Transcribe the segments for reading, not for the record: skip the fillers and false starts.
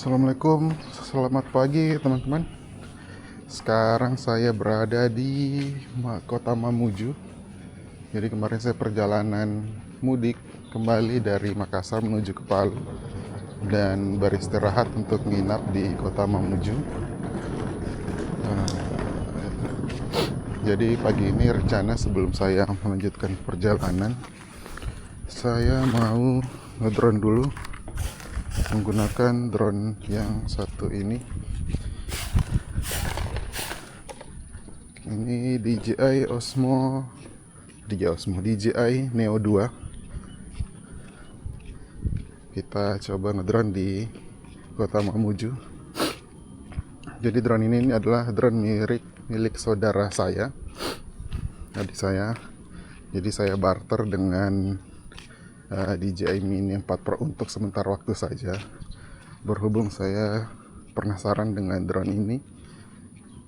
Assalamualaikum, selamat pagi teman-teman. Sekarang saya berada di kota Mamuju. Jadi kemarin saya perjalanan mudik kembali dari Makassar menuju ke Palu dan beristirahat untuk nginap di kota Mamuju. Jadi pagi ini rencana sebelum saya melanjutkan perjalanan, saya mau ngedrone dulu menggunakan drone yang satu ini. Ini DJI Osmo DJI Neo 2. Kita coba ngedrone di kota Mamuju. Jadi drone ini adalah drone milik saudara saya, adik saya. Jadi saya barter dengan DJI Mini 4 Pro untuk sementara waktu saja. Berhubung saya penasaran dengan drone ini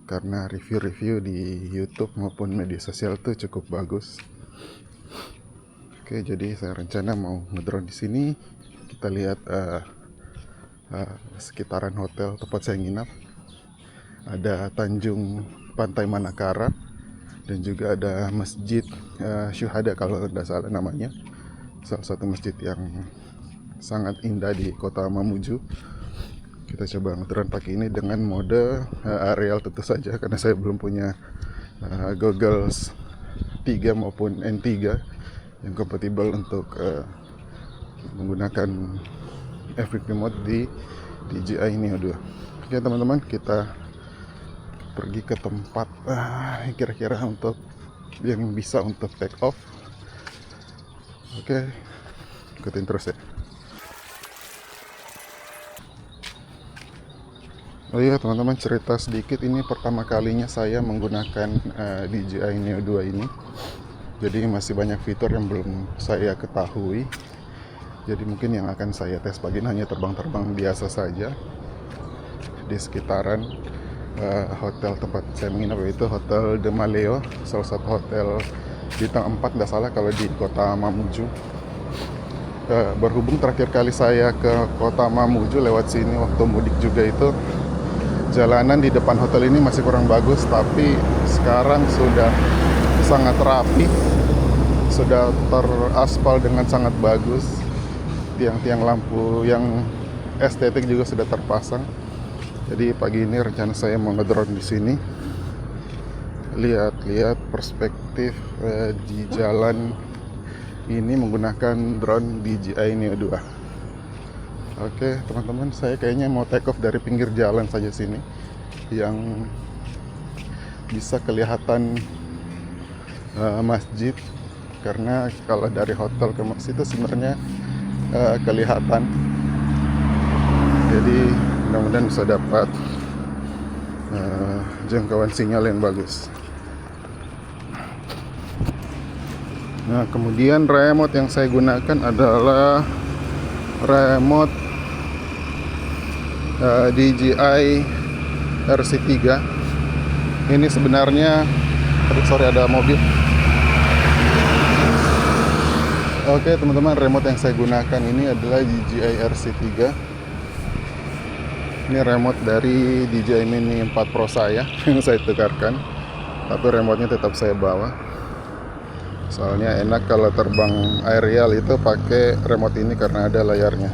karena review-review di YouTube maupun media sosial itu cukup bagus. Oke, jadi saya rencana mau ngedrone di sini. Kita lihat sekitaran hotel tempat saya nginap. Ada Tanjung Pantai Manakara dan juga ada Masjid Syuhada kalau tidak salah namanya. Salah satu masjid yang sangat indah di kota Mamuju. Kita coba ngedrone pagi ini dengan mode aerial tentu saja, karena saya belum punya goggles 3 maupun N3 yang kompatibel untuk menggunakan FPV mode di DJI Neo 2. Oke teman-teman, kita pergi ke tempat kira-kira untuk yang bisa untuk take off. Oke, ikutin terus ya. Oh iya teman-teman, cerita sedikit, ini pertama kalinya saya menggunakan DJI Neo 2 ini. Jadi masih banyak fitur yang belum saya ketahui. Jadi mungkin yang akan saya tes pagi ini hanya terbang-terbang biasa saja di sekitaran hotel tempat saya menginap, yaitu Hotel De Maleo, salah satu hotel bintang 4 tidak salah kalau di kota Mamuju. Berhubung terakhir kali saya ke kota Mamuju lewat sini waktu mudik juga, itu jalanan di depan hotel ini masih kurang bagus, tapi sekarang sudah sangat rapi, sudah teraspal dengan sangat bagus. Tiang-tiang lampu yang estetik juga sudah terpasang. Jadi pagi ini rencana saya mau ngedrone di sini, lihat-lihat perspektif di jalan ini menggunakan drone DJI Neo 2. Oke teman-teman, saya kayaknya mau take off dari pinggir jalan saja sini, yang bisa kelihatan masjid, karena kalau dari hotel ke masjid itu sebenarnya kelihatan. Jadi mudah-mudahan bisa dapat jangkauan sinyal yang bagus. Nah, kemudian remote yang saya gunakan adalah remote DJI RC3. Ini sebenarnya, sorry ada mobil. Oke teman-teman, remote yang saya gunakan ini adalah DJI RC3. Ini remote dari DJI Mini 4 Pro saya yang saya tukarkan, tapi remote-nya tetap saya bawa. Soalnya enak kalau terbang aerial itu pakai remote ini karena ada layarnya.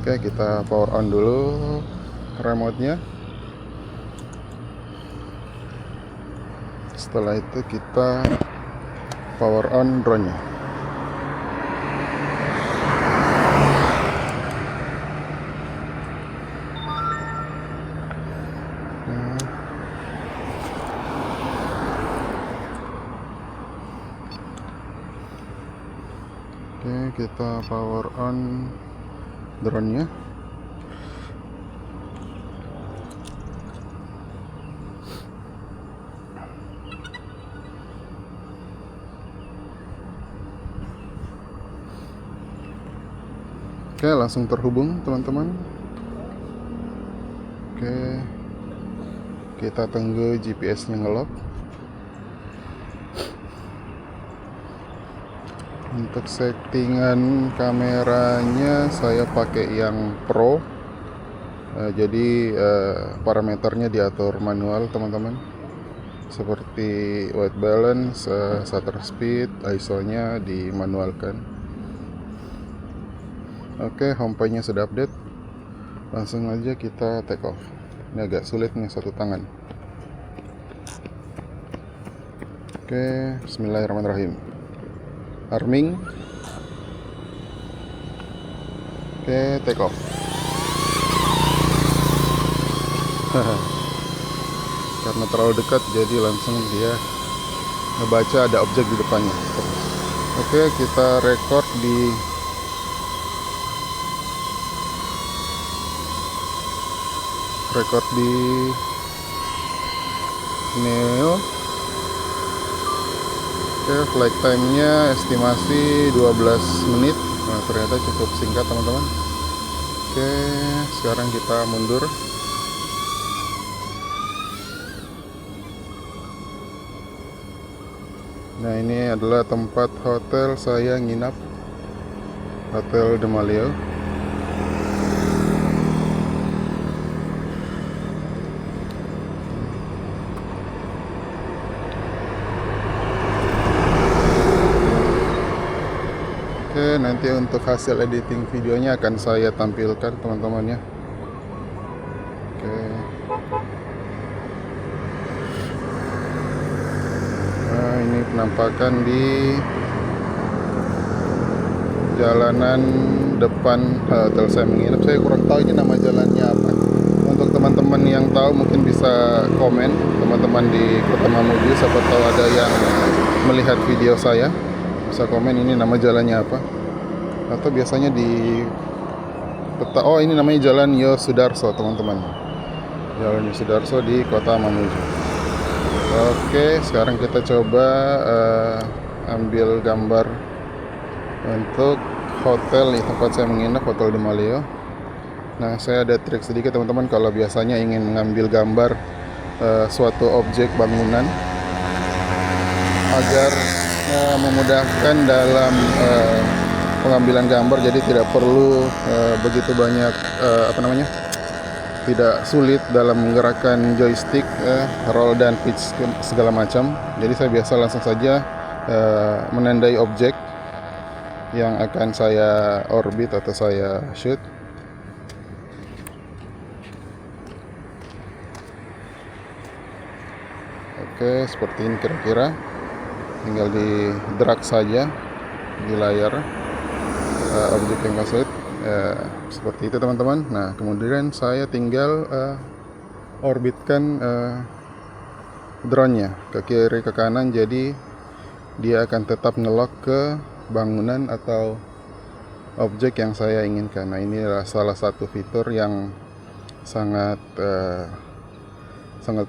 Oke, kita power on dulu remote-nya. Setelah itu kita power on drone-nya. Oke, kita power on drone-nya. Oke, langsung terhubung teman-teman. Oke, kita tunggu GPS-nya nge-lock. Untuk settingan kameranya saya pakai yang Pro. Jadi parameternya diatur manual teman-teman, seperti white balance, shutter speed, ISO-nya dimanualkan. Oke, homepage-nya sudah update. Langsung aja kita take off. Ini agak sulit nih satu tangan. Oke, bismillahirrahmanirrahim. Arming. Oke, take off. Karena terlalu dekat jadi langsung dia ngebaca ada objek di depannya. Oke, kita record di Neo. Oke, flight time-nya estimasi 12 menit. Nah, ternyata cukup singkat teman-teman. Oke, sekarang kita mundur. Nah, ini adalah tempat hotel saya nginap, Hotel de Maleo. Oke, nanti untuk hasil editing videonya akan saya tampilkan teman-teman ya. Oke. Nah, ini penampakan di jalanan depan hotel saya menginap. Saya kurang tahu ini nama jalannya apa. Untuk teman-teman yang tahu mungkin bisa komen, teman-teman di Kota Mamuju, siapa tahu ada yang melihat video saya, bisa komen ini nama jalannya apa. Atau biasanya di peta, oh ini namanya Jalan Yosudarso teman-teman. Jalan Yosudarso di Kota Mamuju. Oke, sekarang kita coba ambil gambar untuk hotel di tempat saya menginap, Hotel de Maleo. Nah, saya ada trik sedikit teman-teman, kalau biasanya ingin mengambil gambar suatu objek bangunan agar memudahkan dalam pengambilan gambar, jadi tidak perlu begitu banyak tidak sulit dalam menggerakkan joystick, roll dan pitch segala macam. Jadi saya biasa langsung saja menandai objek yang akan saya orbit atau saya shoot. Oke, seperti ini kira-kira. Tinggal di drag saja di layar objek yang maksud. Seperti itu teman-teman. Nah, kemudian saya tinggal orbitkan drone-nya ke kiri ke kanan, jadi dia akan tetap ngelok ke bangunan atau objek yang saya inginkan. Nah, ini adalah salah satu fitur yang sangat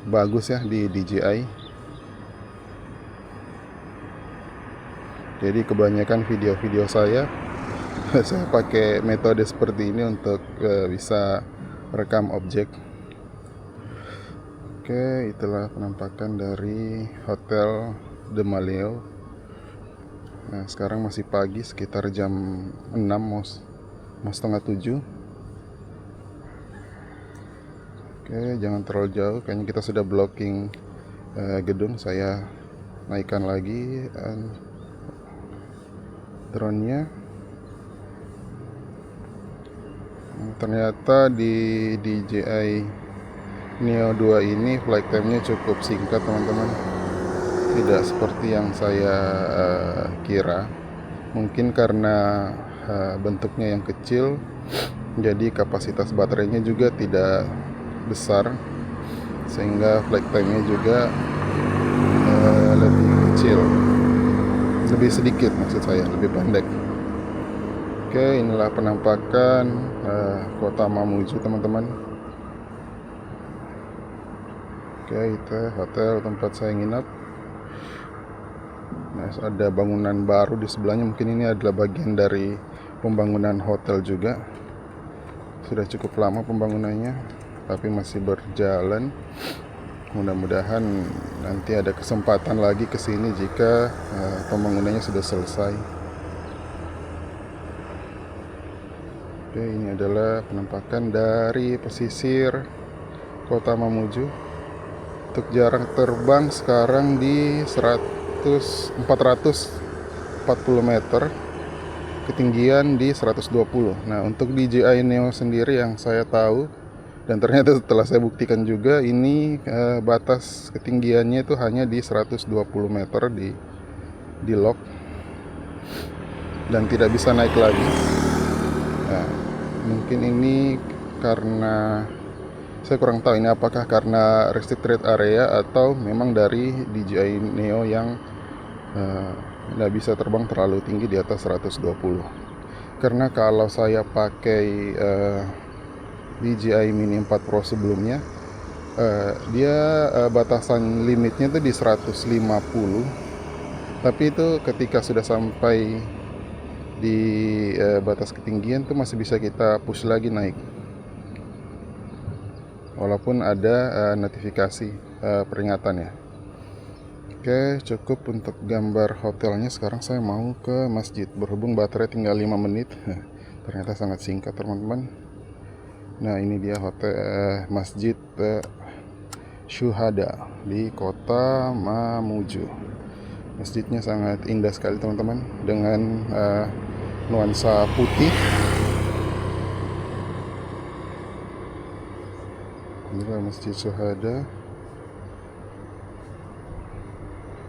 bagus ya di DJI. Jadi kebanyakan video-video saya saya pakai metode seperti ini untuk bisa rekam objek. Oke, itulah penampakan dari Hotel de Maleo. Nah, sekarang masih pagi, sekitar jam 6 mau setengah 7. Oke, jangan terlalu jauh, kayaknya kita sudah blocking gedung. Saya naikkan lagi drone-nya. Ternyata di DJI Neo 2 ini flight time-nya cukup singkat teman-teman, tidak seperti yang saya kira. Mungkin karena bentuknya yang kecil, jadi kapasitas baterainya juga tidak besar, sehingga flight time-nya juga lebih kecil, lebih sedikit maksud saya, lebih pendek. Oke, inilah penampakan Kota Mamuju teman-teman. Oke, itu hotel tempat saya nginap. Nah, ada bangunan baru di sebelahnya, mungkin ini adalah bagian dari pembangunan hotel juga. Sudah cukup lama pembangunannya, tapi masih berjalan. Mudah-mudahan nanti ada kesempatan lagi ke sini jika pembangunannya sudah selesai. Oke, ini adalah penampakan dari pesisir Kota Mamuju. Untuk jarak terbang sekarang di 440 meter, ketinggian di 120. Nah, untuk DJI Neo sendiri yang saya tahu, dan ternyata setelah saya buktikan juga, ini batas ketinggiannya itu hanya di 120 meter di lock, dan tidak bisa naik lagi. Nah, mungkin ini karena saya kurang tahu ini apakah karena restricted area atau memang dari DJI Neo yang nggak bisa terbang terlalu tinggi di atas 120. Karena kalau saya pakai DJI Mini 4 Pro sebelumnya, dia batasan limitnya itu di 150. Tapi itu ketika sudah sampai di batas ketinggian tuh masih bisa kita push lagi naik, walaupun ada notifikasi peringatan ya. Oke, cukup untuk gambar hotelnya. Sekarang saya mau ke masjid. Berhubung baterai tinggal 5 menit, ternyata sangat singkat teman-teman. Nah, ini dia hotel Masjid Syuhada di Kota Mamuju. Masjidnya sangat indah sekali teman-teman, dengan nuansa putih. Inilah Masjid Syuhada.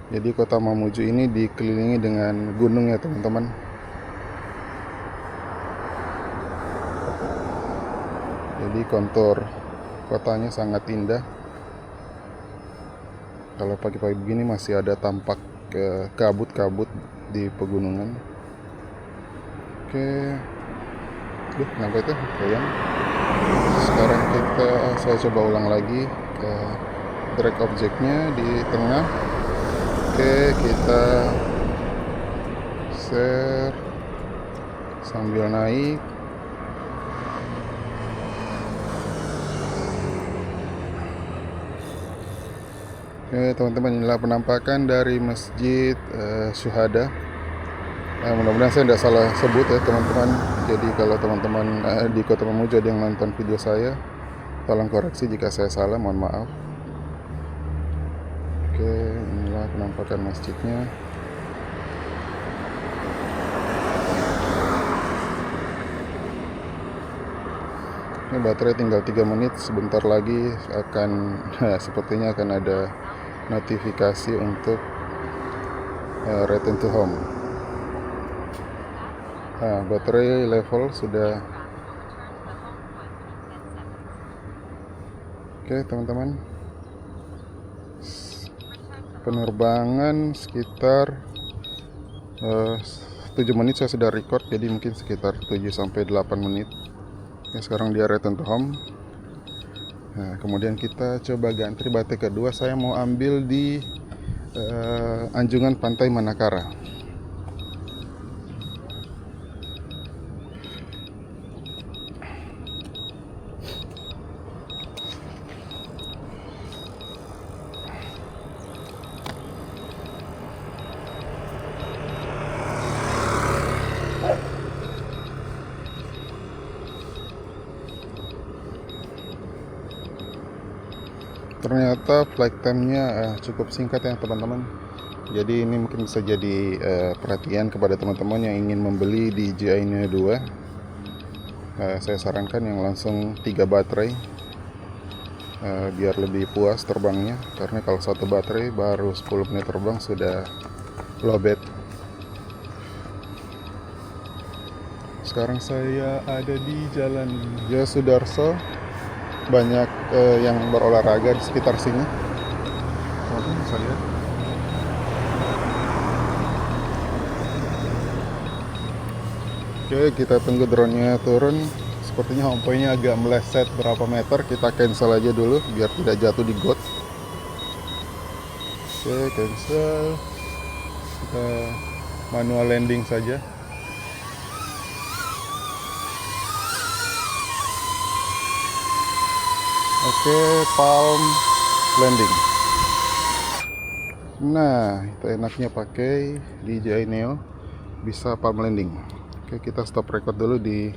Jadi Kota Mamuju ini dikelilingi dengan gunung ya teman-teman. Jadi kontur kotanya sangat indah. Kalau pagi-pagi begini masih ada tampak kabut-kabut di pegunungan. Oke. Kenapa itu? Goyang. Sekarang saya coba ulang lagi ke drag objeknya di tengah. Oke, kita share sambil naik. Oke teman-teman, inilah penampakan dari Masjid Syuhada. Mudah-mudahan saya tidak salah sebut ya teman-teman. Jadi kalau teman-teman di Kota Mamuju ada yang nonton video saya, tolong koreksi jika saya salah, mohon maaf. Oke, inilah penampakan masjidnya. Ini baterai tinggal 3 menit, sebentar lagi akan sepertinya akan ada notifikasi untuk return to home. Nah, baterai level sudah. Oke teman-teman, penerbangan sekitar 7 menit saya sudah record, jadi mungkin sekitar 7-8 menit. Oke, sekarang dia return to home. Nah, kemudian kita coba gantri baterai kedua. Saya mau ambil di anjungan Pantai Manakara. Ternyata flight time-nya cukup singkat ya teman-teman. Jadi ini mungkin bisa jadi perhatian kepada teman-teman yang ingin membeli di DJI Neo 2. Saya sarankan yang langsung 3 baterai, biar lebih puas terbangnya. Karena kalau satu baterai baru 10 menit terbang sudah lowbat. Sekarang saya ada di Jalan Yosudarso. Banyak yang berolahraga di sekitar sini. Teman-teman bisa lihat. Oke, kita tunggu drone-nya turun. Sepertinya home point-nya agak meleset berapa meter. Kita cancel aja dulu biar tidak jatuh di got. Oke, cancel. Kita manual landing saja. Oke, palm landing. Nah, itu enaknya pakai DJI Neo, bisa palm landing. Oke, kita stop record dulu di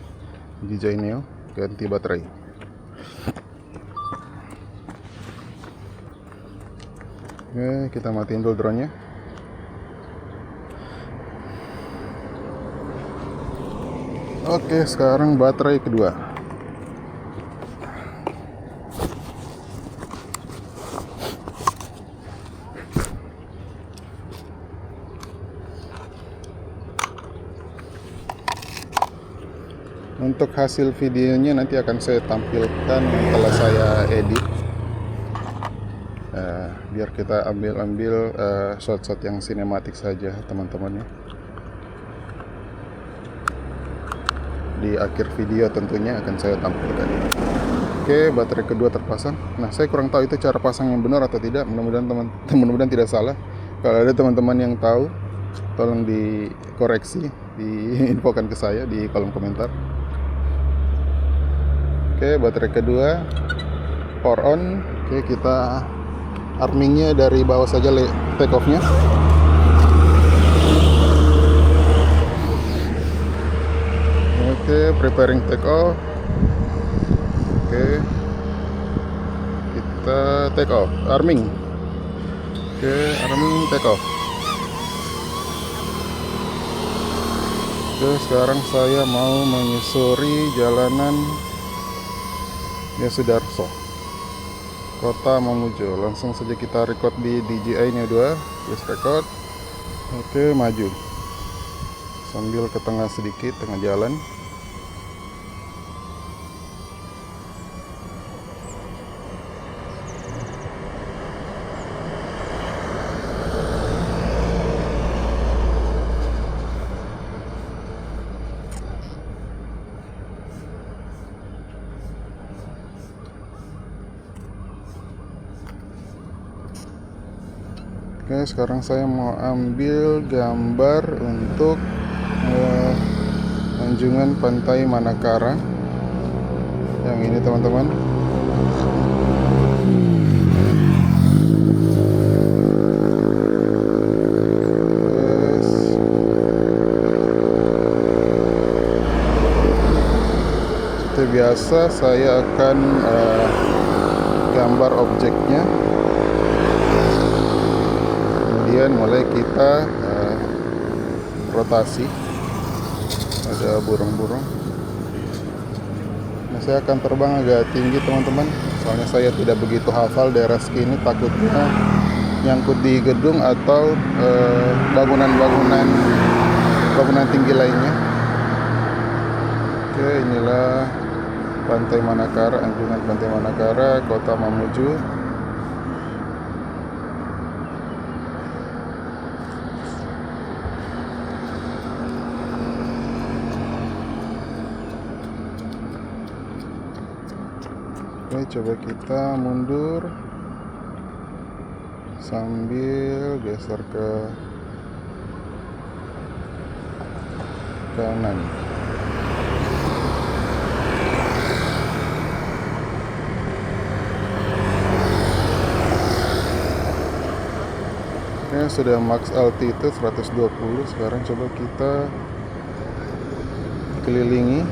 DJI Neo, ganti baterai. Oke, kita matiin dulu drone-nya. Oke, sekarang baterai kedua. Untuk hasil videonya nanti akan saya tampilkan setelah saya edit. Biar kita ambil shot-shot yang sinematik saja, teman-teman ya. Di akhir video tentunya akan saya tampilkan. Oke, baterai kedua terpasang. Nah, saya kurang tahu itu cara pasang yang benar atau tidak. Mudah-mudahan tidak salah. Kalau ada teman-teman yang tahu, tolong dikoreksi, diinfokan ke saya di kolom komentar. Oke, baterai kedua power on. Oke, kita armingnya dari bawah saja, take off nya. Oke, preparing take off. Oke, kita take off, arming. Oke, arming, take off. Oke, sekarang saya mau menyusuri jalanan Yosudarso, Kota Mamuju. Langsung saja kita record di DJI Neo 2. Please record. Oke, maju sambil ke tengah sedikit, tengah jalan. Oke, sekarang saya mau ambil gambar untuk anjungan Pantai Manakara. Yang ini, teman-teman. Seperti biasa, saya akan gambar objeknya. Kemudian mulai kita rotasi. Ada burung-burung. Nah, saya akan terbang agak tinggi, teman-teman. Soalnya saya tidak begitu hafal daerah sini, takutnya nyangkut di gedung atau bangunan tinggi lainnya. Oke, inilah Pantai Manakara, anjungan Pantai Manakara, Kota Mamuju. Oke, coba kita mundur sambil geser ke kanan. Oke, sudah max altitude 120. Sekarang coba kita kelilingi.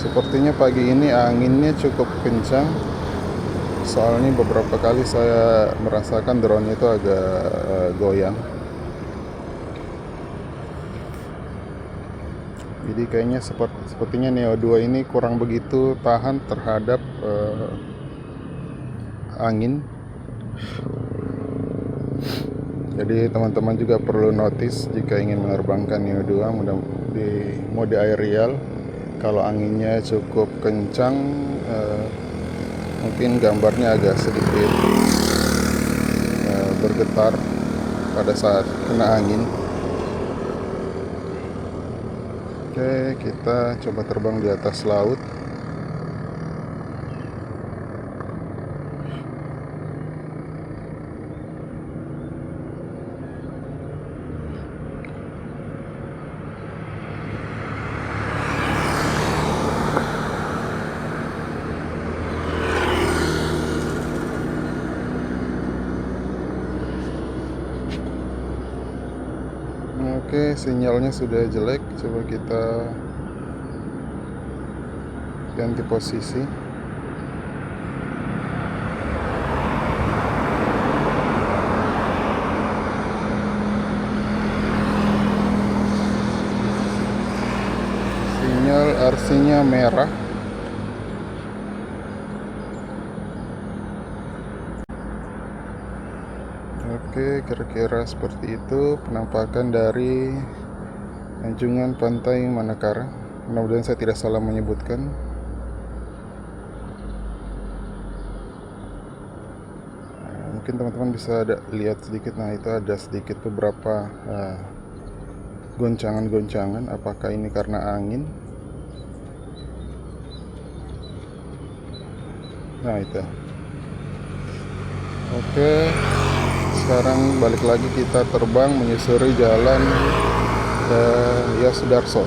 Sepertinya pagi ini anginnya cukup kencang. Soalnya beberapa kali saya merasakan drone itu agak goyang. Jadi kayaknya sepertinya Neo 2 ini kurang begitu tahan terhadap angin. Jadi teman-teman juga perlu notice jika ingin menerbangkan Neo 2 di mode aerial. Kalau anginnya cukup kencang, mungkin gambarnya agak sedikit bergetar pada saat kena angin. Oke, kita coba terbang di atas laut. Oke, sinyalnya sudah jelek. Coba kita ganti posisi. Sinyal RC-nya merah. Oke, kira-kira seperti itu penampakan dari anjungan pantai Manakara. Mudah-mudahan saya tidak salah menyebutkan. Mungkin teman-teman bisa lihat sedikit. Nah, itu ada sedikit beberapa goncangan-goncangan. Apakah ini karena angin? Nah, itu. Oke, sekarang balik lagi kita terbang menyusuri jalan Yosudarso.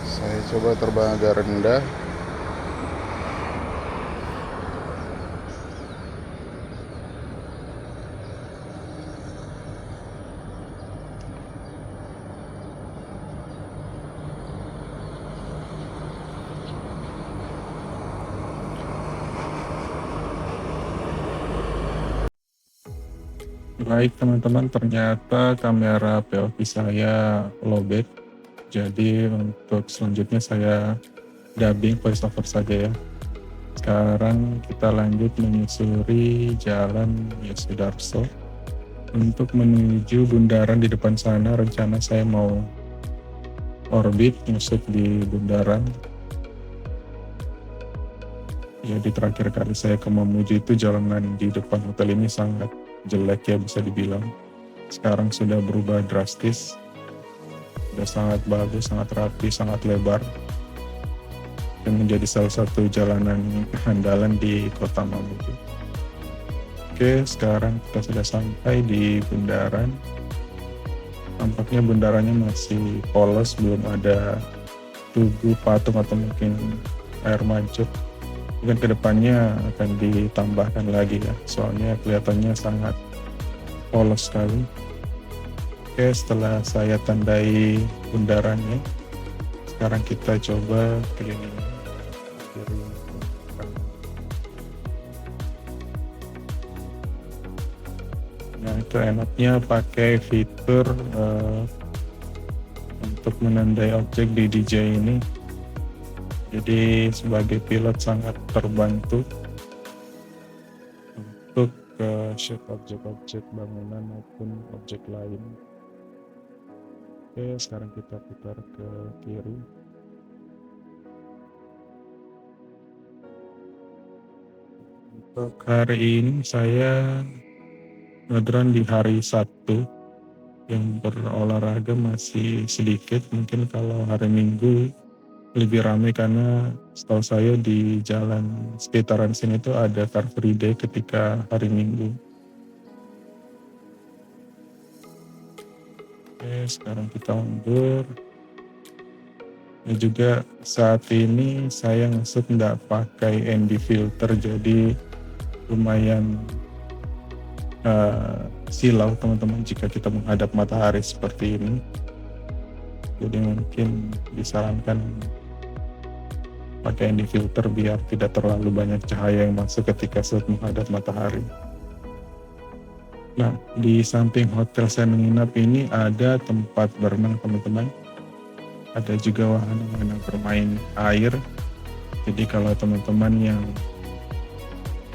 Saya coba terbang agak rendah. Baik teman-teman, ternyata kamera POV saya lowbat. Jadi untuk selanjutnya saya dubbing voice over saja ya. Sekarang kita lanjut menyusuri jalan Yosudarso. Untuk menuju bundaran di depan sana, rencana saya mau orbit nyusup di bundaran. Jadi terakhir kali saya ke Mamuju itu jalanan di depan hotel ini sangat jelek ya bisa dibilang. Sekarang sudah berubah drastis, sudah sangat bagus, sangat rapi, sangat lebar, dan menjadi salah satu jalanan andalan di kota Mamuju. Oke, sekarang kita sudah sampai di bundaran. Tampaknya bundarannya masih polos, belum ada tugu patung atau mungkin air mancur. Mungkin kedepannya akan ditambahkan lagi ya, soalnya kelihatannya sangat polos sekali. Oke, setelah saya tandai bundarannya, sekarang kita coba keliling kiri. Nah, itu enaknya pakai fitur untuk menandai objek di DJ ini. Jadi sebagai pilot sangat terbantu untuk shape objek-objek bangunan maupun objek lain. Oke, sekarang kita putar ke kiri. Untuk hari ini saya ngedraн di hari Sabtu, yang berolahraga masih sedikit. Mungkin kalau hari Minggu lebih ramai karena setahu saya di jalan sekitaran sini tuh ada Car Free Day ketika hari Minggu. Oke, sekarang kita mundur. Dan juga saat ini saya ngesut nggak pakai ND filter, jadi lumayan silau teman-teman jika kita menghadap matahari seperti ini. Jadi mungkin disarankan pakai ND filter biar tidak terlalu banyak cahaya yang masuk ketika saat menghadap matahari. Nah, di samping hotel saya menginap ini ada tempat berenang teman-teman. Ada juga wahana-wahana bermain air. Jadi kalau teman-teman yang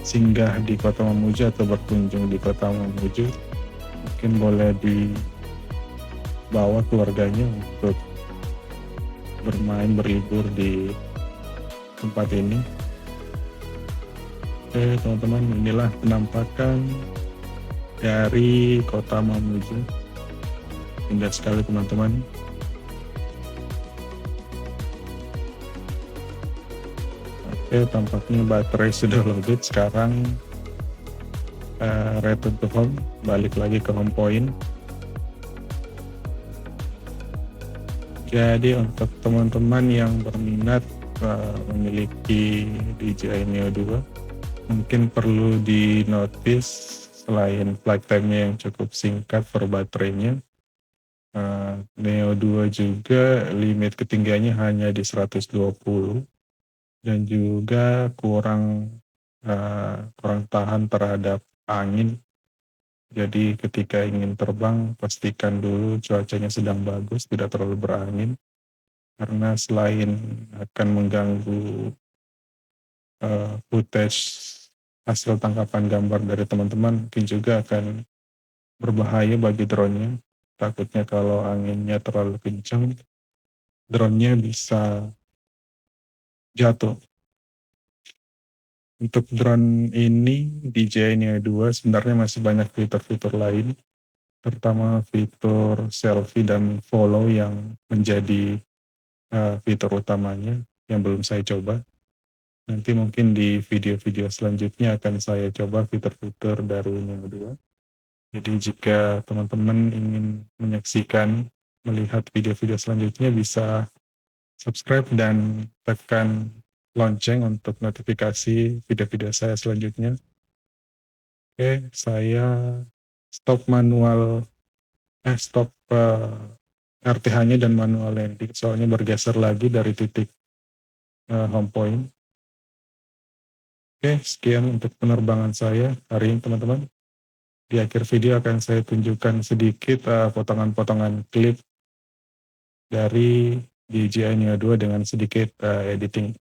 singgah di Kota Mamuju atau berkunjung di Kota Mamuju, mungkin boleh dibawa keluarganya untuk bermain, berlibur di tempat ini. Oke teman-teman, inilah penampakan dari Kota Mamuju. Indah sekali teman-teman. Oke, tampaknya baterai sudah loaded. Sekarang return to home, balik lagi ke home point. Jadi untuk teman-teman yang berminat memiliki DJI Neo 2. Mungkin perlu di notice selain flight time-nya yang cukup singkat per baterainya, Neo 2 juga limit ketinggiannya hanya di 120 dan juga kurang tahan terhadap angin. Jadi ketika ingin terbang, pastikan dulu cuacanya sedang bagus, tidak terlalu berangin. Karena selain akan mengganggu footage hasil tangkapan gambar dari teman-teman, mungkin juga akan berbahaya bagi drone-nya. Takutnya kalau anginnya terlalu kencang, drone-nya bisa jatuh. Untuk drone ini, DJI Neo 2 sebenarnya masih banyak fitur-fitur lain, terutama fitur selfie dan follow yang menjadi fitur utamanya yang belum saya coba. Nanti mungkin di video-video selanjutnya akan saya coba fitur-fitur dari Neo 2. Jadi jika teman-teman ingin menyaksikan, melihat video-video selanjutnya, bisa subscribe dan tekan lonceng untuk notifikasi video-video saya selanjutnya. Oke, saya stop RTH-nya dan manual landing, soalnya bergeser lagi dari titik home point. Oke, sekian untuk penerbangan saya hari ini teman-teman. Di akhir video akan saya tunjukkan sedikit potongan-potongan klip dari DJI Neo 2 dengan sedikit editing.